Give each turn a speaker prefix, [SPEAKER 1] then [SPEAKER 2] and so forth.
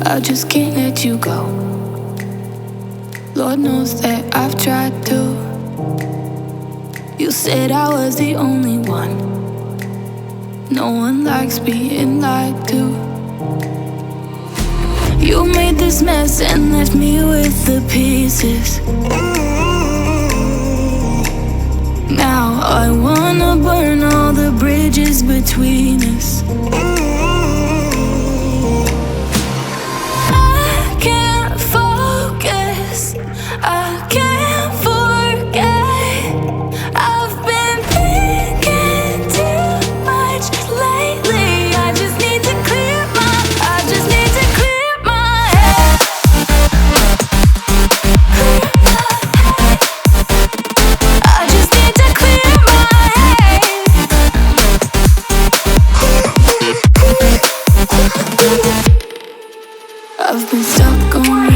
[SPEAKER 1] I just can't let you go. Lord knows that I've tried to. You said I was the only one. No one likes being lied to. You made this mess and left me with the pieces. Now I wanna burn all the bridges between us. I can't focus, I can't forget. I've been thinking too much lately. I just need to clear my head. I just need to clear my head. I've been stuck on